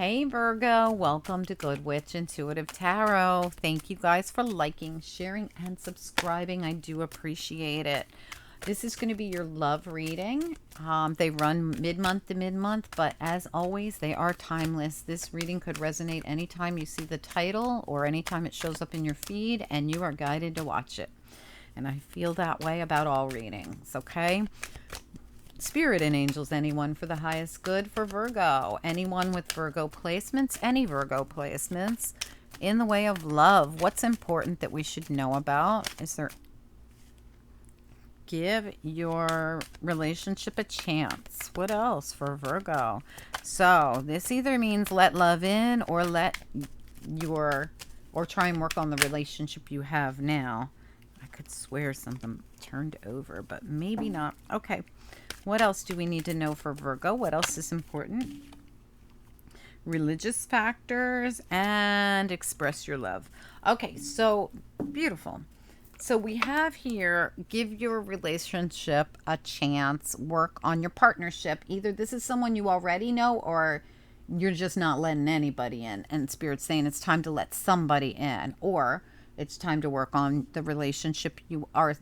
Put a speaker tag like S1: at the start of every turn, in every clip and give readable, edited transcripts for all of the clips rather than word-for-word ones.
S1: Hey Virgo, welcome to Good Witch Intuitive Tarot. Thank you guys for liking, sharing, and subscribing. I do appreciate it. This is going to be your love reading. They run mid-month to mid-month, but as always, they are timeless. This reading could resonate anytime you see the title or anytime it shows up in your feed, and you are guided to watch it. And I feel that way about all readings, okay? Spirit and angels, anyone for the highest good for Virgo. Anyone with Virgo placements, any Virgo placements in the way of love. What's important that we should know about? Is there... Give your relationship a chance. What else for Virgo? So this either means let love in or or try and work on the relationship you have now. I could swear something turned over, but maybe not. Okay. What else do we need to know for Virgo? What else is important? Religious factors and express your love. Okay, so beautiful. So we have here, give your relationship a chance, work on your partnership. Either this is someone you already know or you're just not letting anybody in. And Spirit's saying it's time to let somebody in, or it's time to work on the relationship you are,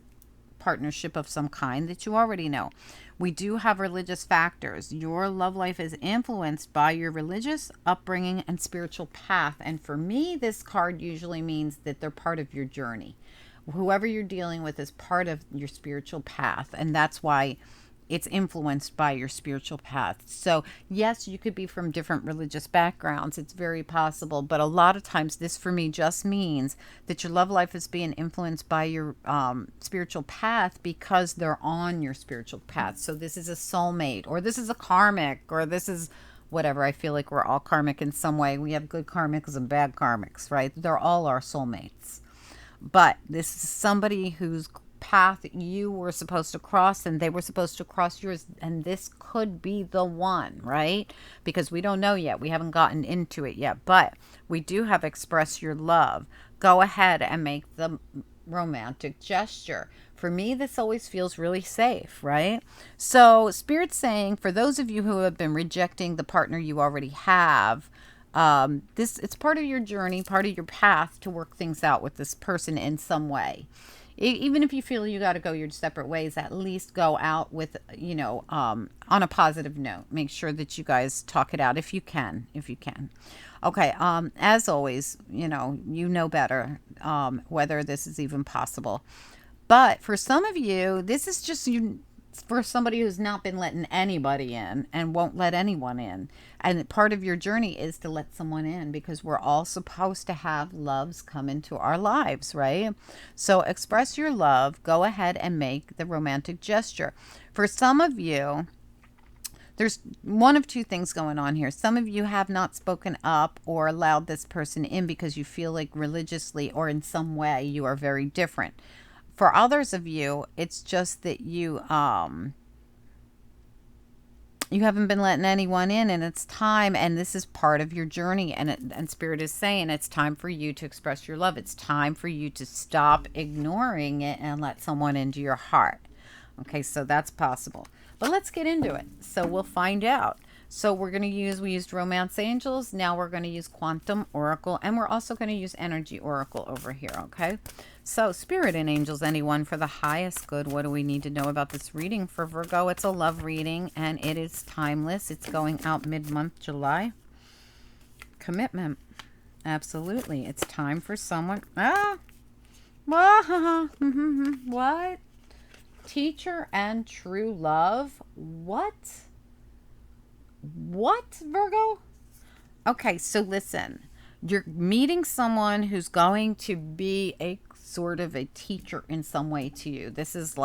S1: partnership of some kind that you already know. We do have religious factors. Your love life is influenced by your religious upbringing and spiritual path. And for me, this card usually means that they're part of your journey. Whoever you're dealing with is part of your spiritual path. And that's why it's influenced by your spiritual path. So yes, you could be from different religious backgrounds. It's very possible. But a lot of times this for me just means that your love life is being influenced by your spiritual path because they're on your spiritual path. So this is a soulmate, or this is a karmic, or this is whatever. I feel like we're all karmic in some way. We have good karmics and bad karmics, right? They're all our soulmates. But this is somebody whose path you were supposed to cross and they were supposed to cross yours, and this could be the one, right? Because we don't know yet. We haven't gotten into it yet, but we do have express your love. Go ahead and make the romantic gesture. For me, this always feels really safe, right? So Spirit's saying for those of you who have been rejecting the partner you already have, it's part of your journey, part of your path to work things out with this person in some way. Even if you feel you got to go your separate ways, at least go out with, on a positive note. Make sure that you guys talk it out if you can. Okay. As always, you know better, whether this is even possible. But for some of you, this is just for somebody who's not been letting anybody in and won't let anyone in. And part of your journey is to let someone in, because we're all supposed to have loves come into our lives, right? So express your love. Go ahead and make the romantic gesture. For some of you, there's one of two things going on here. Some of you have not spoken up or allowed this person in because you feel like religiously or in some way you are very different. For others of you, it's just that you haven't been letting anyone in, and it's time, and this is part of your journey, and Spirit is saying it's time for you to express your love. It's time for you to stop ignoring it and let someone into your heart. Okay, so that's possible. But let's get into it. So we'll find out. So we used Romance Angels. Now we're going to use Quantum Oracle, and we're also going to use Energy Oracle over here, okay? So Spirit and angels, anyone for the highest good. What do we need to know about this reading for Virgo? It's a love reading, and it is timeless. It's going out mid-month July. Commitment. Absolutely. It's time for someone. What? Teacher and true love. What, Virgo? Okay, so listen. You're meeting someone who's going to be a sort of a teacher in some way to you. This is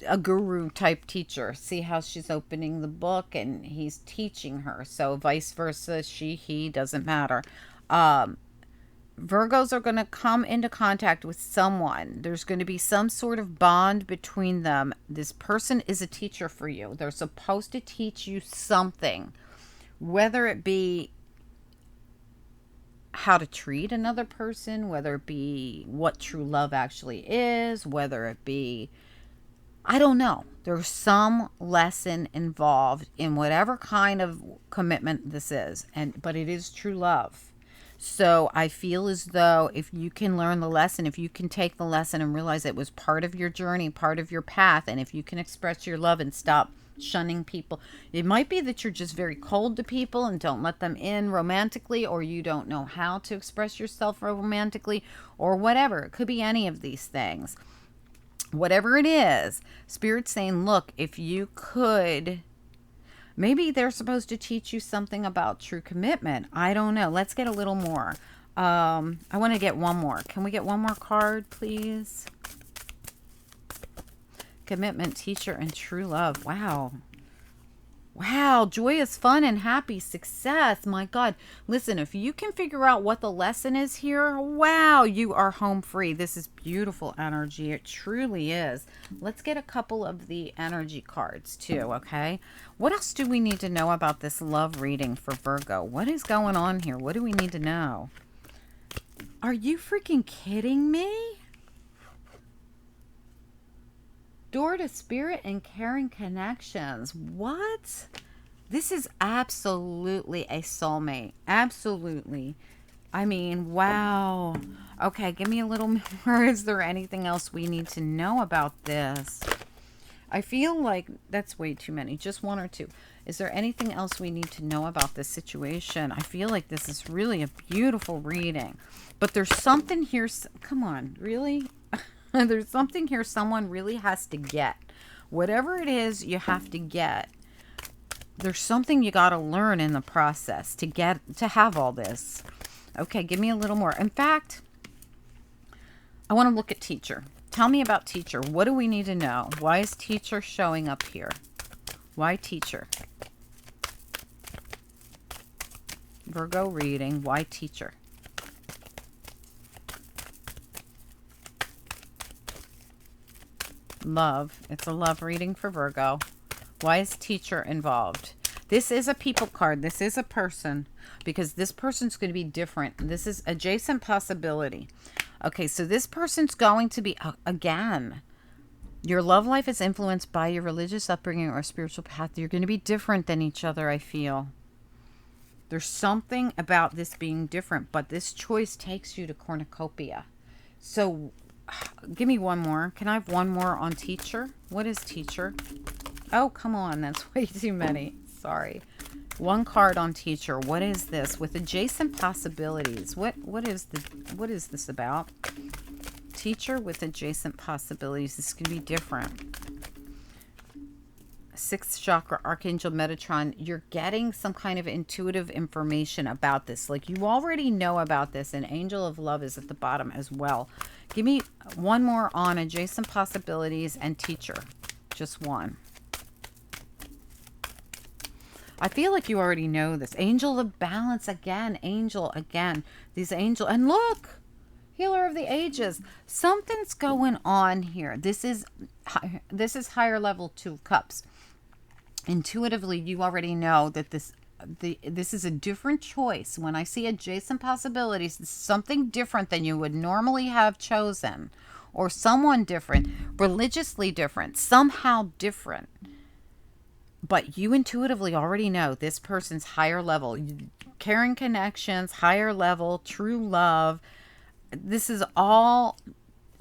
S1: a guru type teacher. See how she's opening the book and he's teaching her. So vice versa, he, doesn't matter. Virgos are going to come into contact with someone. There's going to be some sort of bond between them. This person is a teacher for you. They're supposed to teach you something, whether it be how to treat another person, whether it be what true love actually is, whether it be, I don't know. There's some lesson involved in whatever kind of commitment this is, but it is true love. So I feel as though if you can learn the lesson, if you can take the lesson and realize it was part of your journey, part of your path, and if you can express your love and stop shunning people, it might be that you're just very cold to people and don't let them in romantically, or you don't know how to express yourself romantically, or whatever. It could be any of these things. Whatever it is, Spirit's saying, look, if you could, maybe they're supposed to teach you something about true commitment. I don't know. Let's get a little more. I want to get one more. Can we get one more card, please? Commitment, teacher, and true love. Wow. Wow, joyous, fun, and happy success. My God. Listen, if you can figure out what the lesson is here, wow, you are home free. This is beautiful energy. It truly is. Let's get a couple of the energy cards too, okay? What else do we need to know about this love reading for Virgo? What is going on here? What do we need to know? Are you freaking kidding me? Door to spirit and caring connections. What? This is absolutely a soulmate. Absolutely. I mean, wow. Okay, give me a little more. Is there anything else we need to know about this? I feel like that's way too many. Just one or two. Is there anything else we need to know about this situation? I feel like this is really a beautiful reading. But there's something here. Come on, really? There's something here someone really has to get. Whatever it is you have to get, there's something you got to learn in the process to have all this. Okay, give me a little more. In fact, I want to look at teacher. Tell me about teacher. What do we need to know? Why is teacher showing up here? Why teacher? Virgo reading. Why teacher? Love. It's a love reading for Virgo. Why is teacher involved? This is a people card. This is a person, because this person's going to be different. This is adjacent possibility. Okay, so this person's going to be, again, your love life is influenced by your religious upbringing or spiritual path. You're going to be different than each other, I feel. There's something about this being different, but this choice takes you to cornucopia. So give me one more. Can I have one more on teacher? What is teacher? Oh, come on. That's way too many. Sorry. One card on teacher. What is this? With adjacent possibilities. What is this about? Teacher with adjacent possibilities. This could be different. Sixth chakra, Archangel Metatron. You're getting some kind of intuitive information about this. Like you already know about this, and Angel of Love is at the bottom as well. Give me one more on adjacent possibilities and teacher. Just one. I feel like you already know this. Angel of Balance again. Angel again. These angel. And look. Healer of the Ages. Something's going on here. This is higher level 2 of Cups. Intuitively, you already know that this is a different choice. When I see adjacent possibilities, this is something different than you would normally have chosen, or someone different, religiously different, somehow different. But you intuitively already know this person's higher level, caring connections, higher level, true love. This is all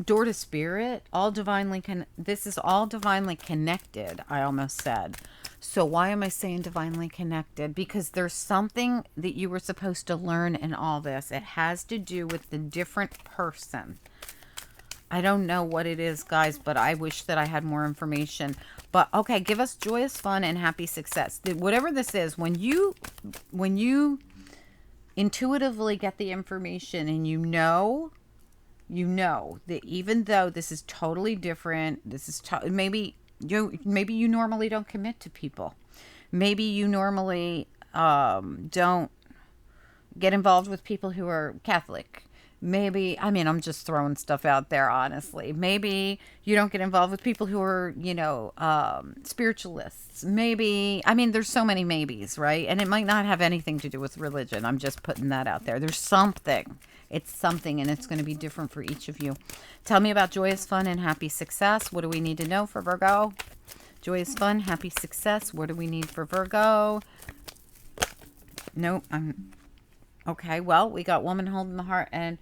S1: door to spirit, all divinely. This is all divinely connected. I almost said. So why am I saying divinely connected? Because there's something that you were supposed to learn in all this. It has to do with the different person. I don't know what it is, guys, but I wish that I had more information. But okay, give us joyous fun and happy success. Whatever this is, when you intuitively get the information and you know that even though this is totally different, this is maybe you normally don't commit to people. Maybe you normally don't get involved with people who are Catholic. Maybe, I mean, I'm just throwing stuff out there, honestly. Maybe you don't get involved with people who are, spiritualists. Maybe, I mean, there's so many maybes, right? And it might not have anything to do with religion. I'm just putting that out there. There's something. It's something, and it's going to be different for each of you. Tell me about joyous fun and happy success. What do we need to know for Virgo? Joyous fun, happy success. What do we need for Virgo? Nope. Okay. Well, we got woman holding the heart and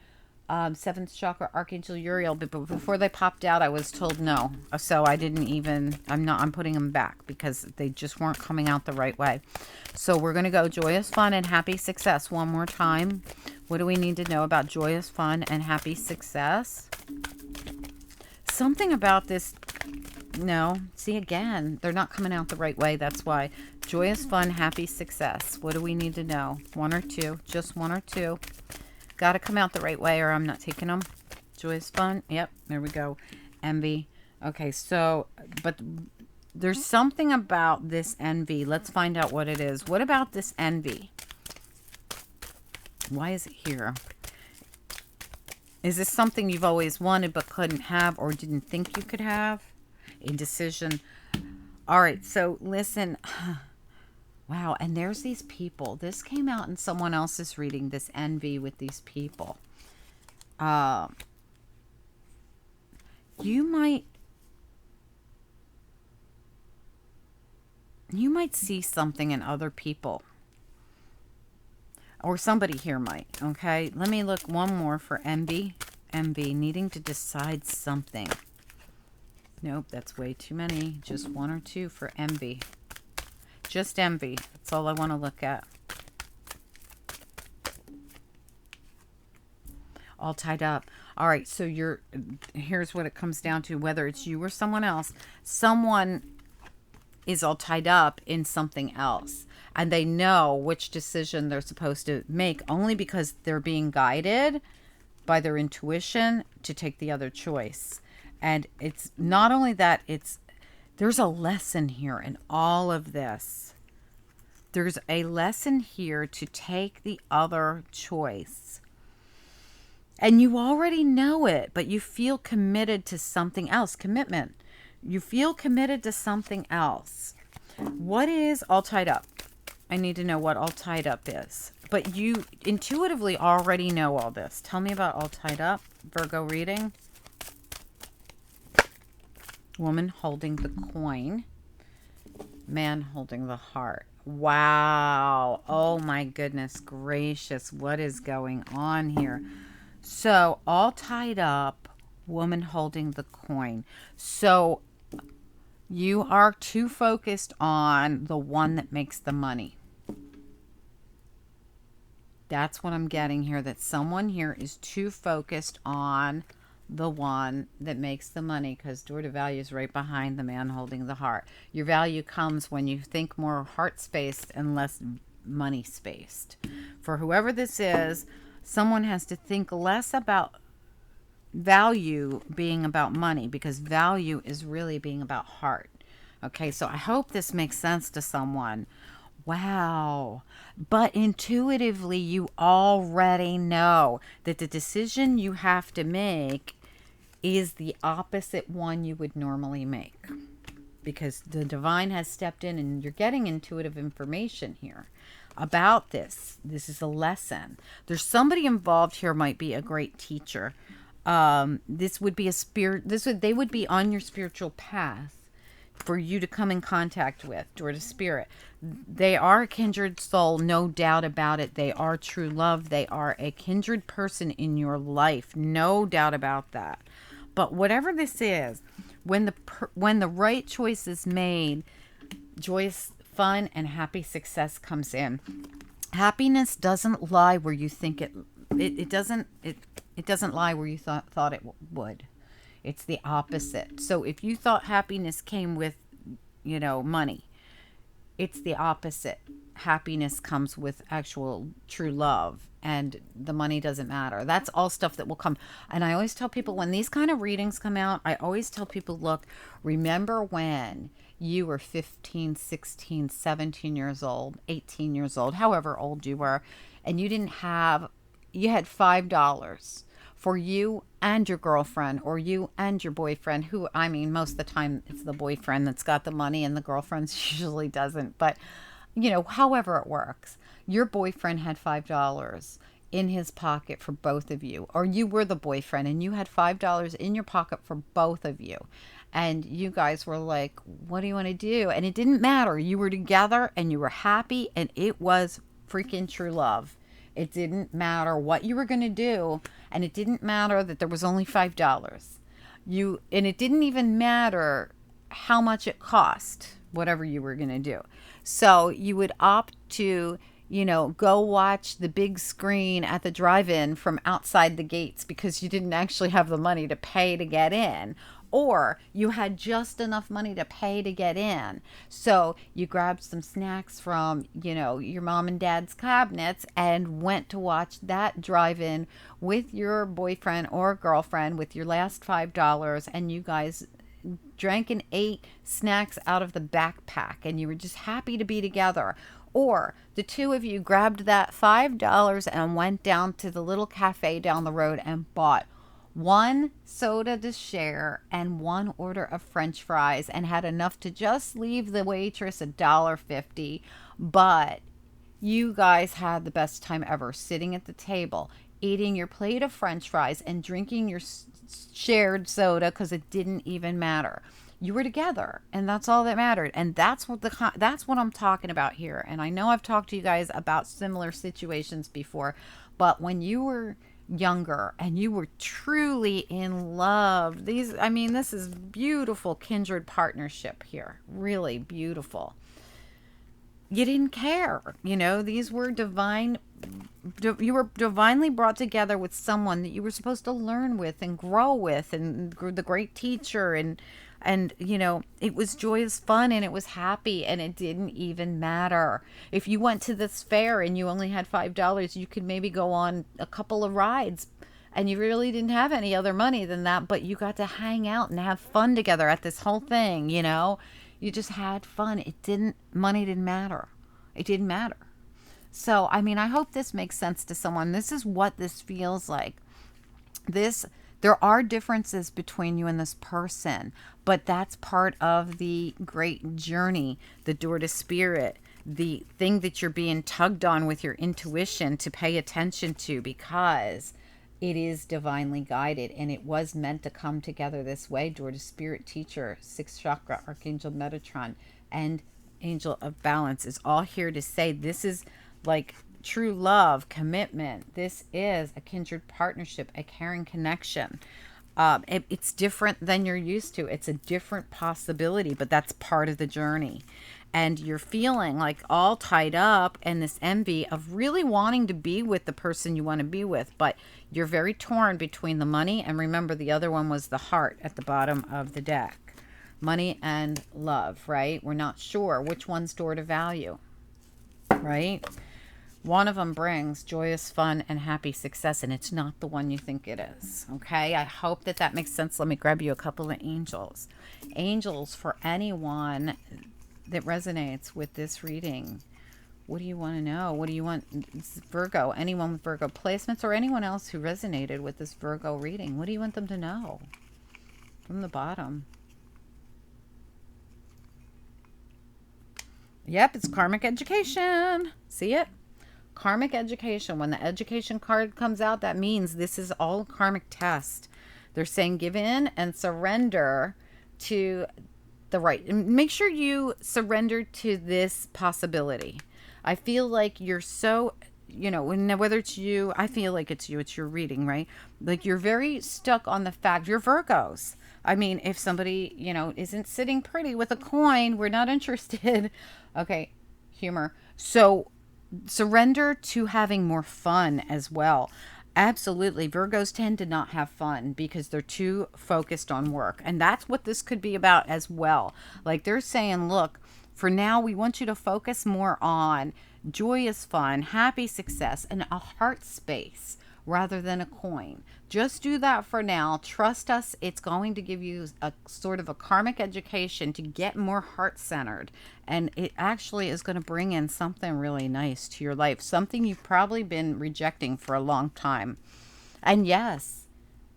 S1: seventh chakra Archangel Uriel. But before they popped out, I was told no. So I didn't even. I'm putting them back because they just weren't coming out the right way. So we're gonna go joyous fun and happy success one more time. What do we need to know about joyous fun and happy success? Something about this. No, see again, they're not coming out the right way. That's why. Joyous fun, happy success. What do we need to know? One or two, just one or two. Got to come out the right way or I'm not taking them. Joyous fun. Yep, there we go. Envy. Okay, so, but there's something about this envy. Let's find out what it is. What about this envy? Why is it here? Is this something you've always wanted but couldn't have or didn't think you could have? Indecision. All right, so listen. Wow, and there's these people. This came out in someone else's reading, this envy with these people. You might see something in other people. Or somebody here might, okay? Let me look one more for envy. Envy, needing to decide something. Nope, that's way too many. Just one or two for envy. Just envy. That's all I want to look at. All tied up. All right, so here's what it comes down to. Whether it's you or someone else, someone is all tied up in something else. And they know which decision they're supposed to make only because they're being guided by their intuition to take the other choice. And it's not only that, there's a lesson here in all of this. There's a lesson here to take the other choice. And you already know it, but you feel committed to something else. Commitment. You feel committed to something else. What is all tied up? I need to know what all tied up is. But you intuitively already know all this. Tell me about all tied up. Virgo reading. Woman holding the coin. Man holding the heart. Wow. Oh my goodness gracious. What is going on here? So all tied up. Woman holding the coin. So you are too focused on the one that makes the money. That's what I'm getting here. That someone here is too focused on the one that makes the money, because door to value is right behind the man holding the heart. Your value comes when you think more heart spaced and less money spaced. For whoever this is, someone has to think less about value being about money, because value is really being about heart. Okay, so I hope this makes sense to someone. Wow. But intuitively, you already know that the decision you have to make is the opposite one you would normally make, because the divine has stepped in and you're getting intuitive information here about this. This is a lesson. There's somebody involved here, might be a great teacher. This would be they would be on your spiritual path for you to come in contact with, door to spirit. They are a kindred soul, no doubt about it. They are true love. They are a kindred person in your life, no doubt about that. But whatever this is, when the right choice is made, joyous fun and happy success comes in. Happiness doesn't lie where you think it doesn't lie where you thought it would. It's the opposite. So if you thought happiness came with, money, it's the opposite. Happiness comes with actual true love, and the money doesn't matter. That's all stuff that will come. And I always tell people, when these kind of readings come out, I always tell people, look, remember when you were 15, 16, 17 years old, 18 years old, however old you were, and you had $5 for you and your girlfriend, or you and your boyfriend, most of the time it's the boyfriend that's got the money and the girlfriend usually doesn't. But, however it works, your boyfriend had $5 in his pocket for both of you, or you were the boyfriend and you had $5 in your pocket for both of you. And you guys were like, what do you want to do? And it didn't matter. You were together and you were happy, and it was freaking true love. It didn't matter what you were going to do, and it didn't matter that there was only $5. And it didn't even matter how much it cost, whatever you were going to do. So you would opt to, go watch the big screen at the drive-in from outside the gates because you didn't actually have the money to pay to get in. Or you had just enough money to pay to get in. So you grabbed some snacks from, your mom and dad's cabinets and went to watch that drive-in with your boyfriend or girlfriend with your last $5. And you guys drank and ate snacks out of the backpack. And you were just happy to be together. Or the two of you grabbed that $5 and went down to the little cafe down the road and bought one soda to share and one order of French fries, and had enough to just leave the waitress $1.50. But you guys had the best time ever sitting at the table, eating your plate of French fries and drinking your shared soda because it didn't even matter. You were together, and that's all that mattered. And that's what I'm talking about here. And I know I've talked to you guys about similar situations before, but when you were younger and you were truly in love, this is beautiful kindred partnership here, really beautiful. You didn't care, these were you were divinely brought together with someone that you were supposed to learn with and grow with, and the great teacher, and it was joyous fun, and it was happy, and it didn't even matter. If you went to this fair and you only had $5, you could maybe go on a couple of rides, and you really didn't have any other money than that, but you got to hang out and have fun together at this whole thing, You just had fun. Money didn't matter. It didn't matter. So, I hope this makes sense to someone. This is what this feels like. There are differences between you and this person, but that's part of the great journey, the door to spirit, the thing that you're being tugged on with your intuition to pay attention to, because it is divinely guided and it was meant to come together this way. Door to spirit, teacher, sixth chakra, Archangel Metatron, and Angel of Balance is all here to say this is like true love, commitment. This is a kindred partnership, a caring connection. It's different than you're used to. It's a different possibility, but that's part of the journey. And you're feeling like all tied up in this envy of really wanting to be with the person you want to be with, but you're very torn between the money, and remember the other one was the heart at the bottom of the deck. Money and love, right? We're not sure which one's door to value, right? One of them brings joyous fun and happy success, and it's not the one you think it is. Okay, I hope that makes sense. Let me grab you a couple of angels. Angels, for anyone that resonates with this reading, what do you want to know? What do you want? Virgo, anyone with Virgo placements, or anyone else who resonated with this Virgo reading, what do you want them to know? From the bottom. Yep, it's karmic education. See it? Karmic education. When the education card comes out, that means this is all a karmic test. They're saying give in and surrender to the right. And make sure you surrender to this possibility. I feel like you're so, whether it's you, I feel like it's you, it's your reading, right? Like you're very stuck on the fact you're Virgos. If somebody, isn't sitting pretty with a coin, we're not interested. Okay, humor. So surrender to having more fun as well. Absolutely. Virgos tend to not have fun because they're too focused on work. And that's what this could be about as well. Like they're saying, look, for now, we want you to focus more on joyous fun, happy success, and a heart space rather than a coin. Just do that for now. Trust us. It's going to give you a sort of a karmic education to get more heart-centered. And it actually is going to bring in something really nice to your life. Something you've probably been rejecting for a long time. And yes,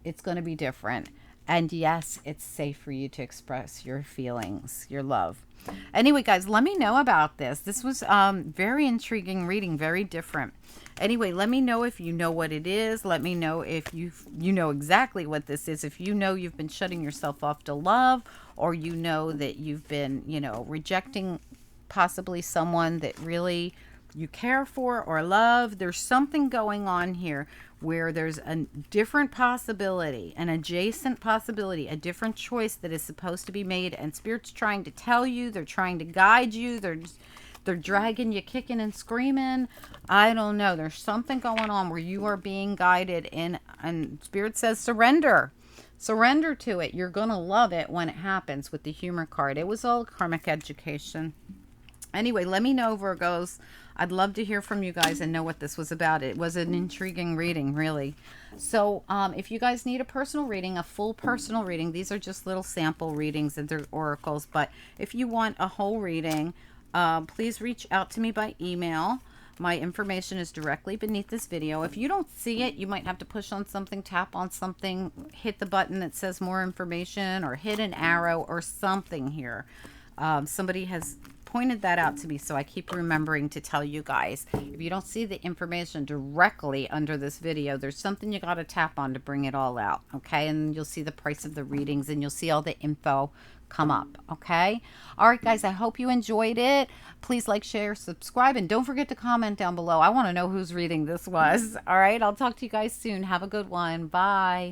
S1: it's going to be different. And yes, it's safe for you to express your feelings, your love. Anyway, guys, let me know about this. This was very intriguing reading, very different. Anyway, let me know if you know what it is. Let me know if you know exactly what this is. If you know you've been shutting yourself off to love, or you know that you've been, you know, rejecting possibly someone that really you care for or love. There's something going on here where there's a different possibility, an adjacent possibility, a different choice that is supposed to be made, and Spirit's trying to tell you, they're trying to guide you, they're dragging you kicking and screaming. I don't know. There's something going on where you are being guided in, and Spirit says surrender. Surrender to it. You're going to love it when it happens with the humor card. It was all karmic education. Anyway, let me know, Virgos. I'd love to hear from you guys and know what this was about. It was an intriguing reading, really. So if you guys need a personal reading, a full personal reading, these are just little sample readings and they're oracles. But if you want a whole reading, please reach out to me by email. My information is directly beneath this video. If you don't see it, you might have to push on something, tap on something, hit the button that says more information, or hit an arrow or something here. Somebody has pointed that out to me, so I keep remembering to tell you guys. If you don't see the information directly under this video, there's something you got to tap on to bring it all out, okay? And you'll see the price of the readings, and you'll see all the info come up, okay? All right, guys, I hope you enjoyed it. Please like, share, subscribe, and don't forget to comment down below. I want to know whose reading this was. All right, I'll talk to you guys soon. Have a good one. Bye.